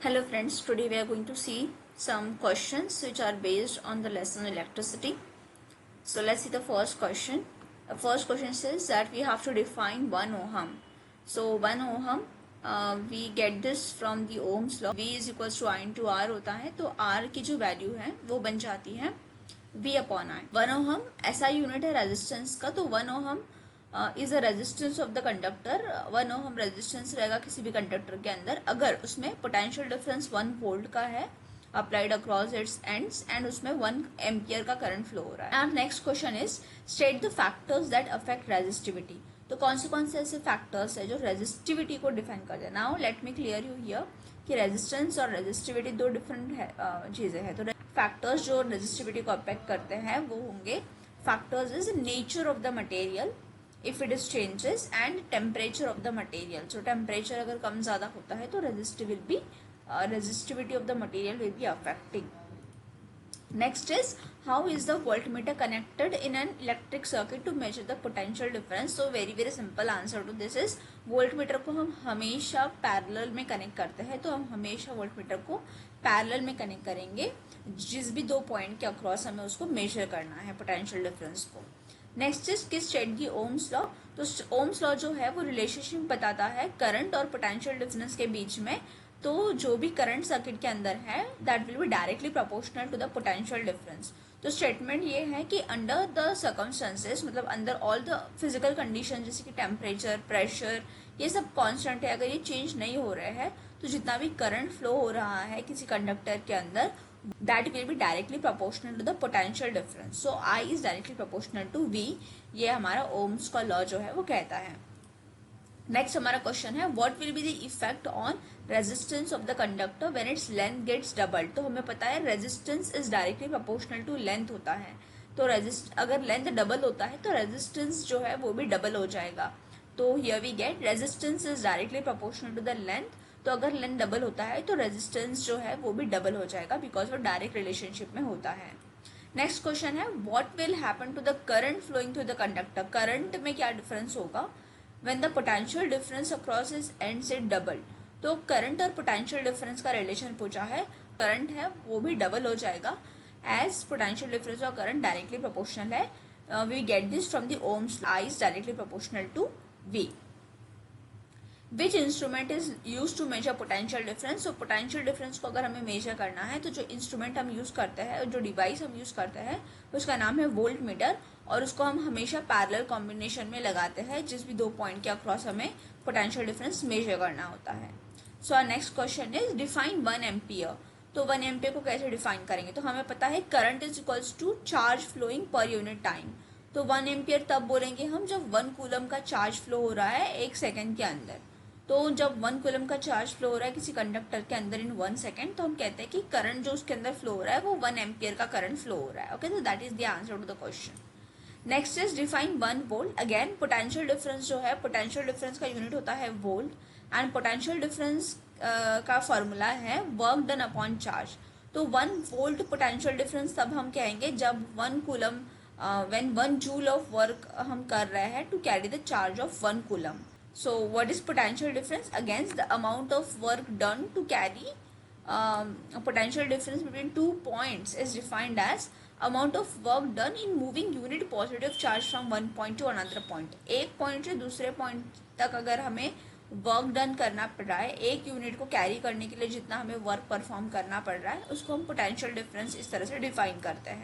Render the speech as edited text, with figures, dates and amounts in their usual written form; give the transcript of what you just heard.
Hello friends, today we are going to see some questions which are based on the lesson electricity. So let's see the first question. The first question says that we have to define 1 ohm. So 1 ohm we get this from the Ohm's law. V is equals to I into R होता है, तो R की जो value है वो बन जाती है V अपॉन I. 1 ohm ऐसा यूनिट है रेजिस्टेंस का, तो 1 ohm is a resistance of the conductor. 1 ohm resistance रहेगा किसी भी कंडक्टर के अंदर अगर उसमें पोटेंशियल डिफरेंस 1 वोल्ट का है applied across its ends and उसमें 1 एम्पियर का करंट फ्लो हो रहा है. And next question is state the factors that affect resistivity. तो कौन से ऐसे फैक्टर्स है जो रेजिस्टिविटी को डिफाइन कर दे. Now let me clear you here कि रेजिस्टेंस और रेजिस्टिविटी दो डिफरेंट चीजें हैं. तो फैक्टर्स जो रेजिस्टिविटी को अफेक्ट करते हैं वो होंगे factors is nature of the material if it is changes and temperature of the material. So temperature अगर कम ज़्यादा होता है तो resistivity of the material will be affecting. Next is how is the voltmeter connected in an electric circuit to measure the potential difference. So very simple answer to this is voltmeter को हम हमेशा parallel में connect करते हैं. तो हम हमेशा voltmeter को पैरेलल में कनेक्ट करेंगे जिस भी दो पॉइंट के अक्रॉस हमें उसको मेजर करना है पोटेंशियल डिफरेंस को. नेक्स्ट इज किस स्टेट दी ओम्स लॉ. तो ओम्स लॉ जो है वो रिलेशनशिप बताता है करंट और पोटेंशियल डिफरेंस के बीच में. तो जो भी करंट सर्किट के अंदर है that will be directly proportional to the potential difference. तो स्टेटमेंट ये है कि अंडर द सर्कमस्टेंसेस मतलब अंदर ऑल द फिजिकल कंडीशन जैसे कि टेम्परेचर प्रेशर ये सब कांस्टेंट है. अगर ये चेंज नहीं हो रहे हैं तो जितना भी करंट फ्लो हो रहा है किसी कंडक्टर के अंदर that will be directly proportional to the potential difference. So I is directly proportional to V. ये हमारा ओम्स का लॉ जो है वो कहता है. नेक्स्ट हमारा क्वेश्चन है what will be the effect on resistance of the conductor when its length gets doubled. तो हमें पता है resistance is directly proportional to length होता है. तो अगर लेंथ डबल होता है तो रेजिस्टेंस जो है वो भी डबल हो जाएगा. तो here we get resistance is directly proportional to the length. तो अगर लेंथ डबल होता है तो रेजिस्टेंस जो है वो भी डबल हो जाएगा बिकॉज वो डायरेक्ट रिलेशनशिप में होता है. नेक्स्ट क्वेश्चन है what will happen to the current flowing through the conductor. Current में क्या डिफरेंस होगा when the potential difference across is ends it double. तो करंट और पोटेंशियल डिफरेंस का रिलेशन पूछा है. करंट है वो भी डबल हो जाएगा एज पोटेंशियल डिफरेंस और करंट डायरेक्टली प्रोपोर्शनल है. We get this from the Ohm's law. I is directly proportional to V. Which instrument is use to measure potential difference. तो पोटेंशियल डिफरेंस को अगर हमें मेजर करना है तो जो इंस्ट्रूमेंट हम यूज करते हैं जो डिवाइस हम यूज करते हैं उसका नाम है वोल्ट मीटर. और उसको हम हमेशा पैरेलल कॉम्बिनेशन में लगाते हैं जिस भी दो पॉइंट के अक्रॉस हमें पोटेंशियल डिफरेंस मेजर करना होता है. So our next question is define 1 ampere. तो 1 एम्पियर को कैसे डिफाइन करेंगे. तो हमें पता है current is equals to charge flowing per unit time. तो 1 एम्पियर तब बोलेंगे हम जब 1 कूलम का चार्ज फ्लो हो रहा है 1 सेकेंड के अंदर. तो जब 1 कूलम का चार्ज फ्लो हो रहा है किसी कंडक्टर के अंदर इन 1 सेकेंड तो हम कहते हैं कि करंट जो उसके अंदर फ्लो हो रहा है वो 1 एम्पियर का करंट फ्लो हो रहा है. ओके, तो that is the answer to the question. Next is define 1 volt. Again potential difference जो है पोटेंशियल डिफरेंस का यूनिट होता है वोल्ट एंड पोटेंशियल डिफरेंस का फॉर्मूला है वर्क डन अपॉन चार्ज. तो 1 वोल्ट पोटेंशियल डिफरेंस तब हम कहेंगे जब 1 coulomb when 1 joule of work हम कर रहे हैं to carry the charge of 1 coulomb. So what is potential difference? Against the amount of work done to carry a potential difference between 2 points is defined as amount of work done in moving unit positive charge from one point to another point. एक point से दूसरे point तक अगर हमें work done करना पड़ रहा है एक यूनिट को कैरी करने के लिए जितना हमें वर्क परफॉर्म करना पड़ रहा है उसको हम पोटेंशियल डिफरेंस इस तरह से डिफाइन करते हैं.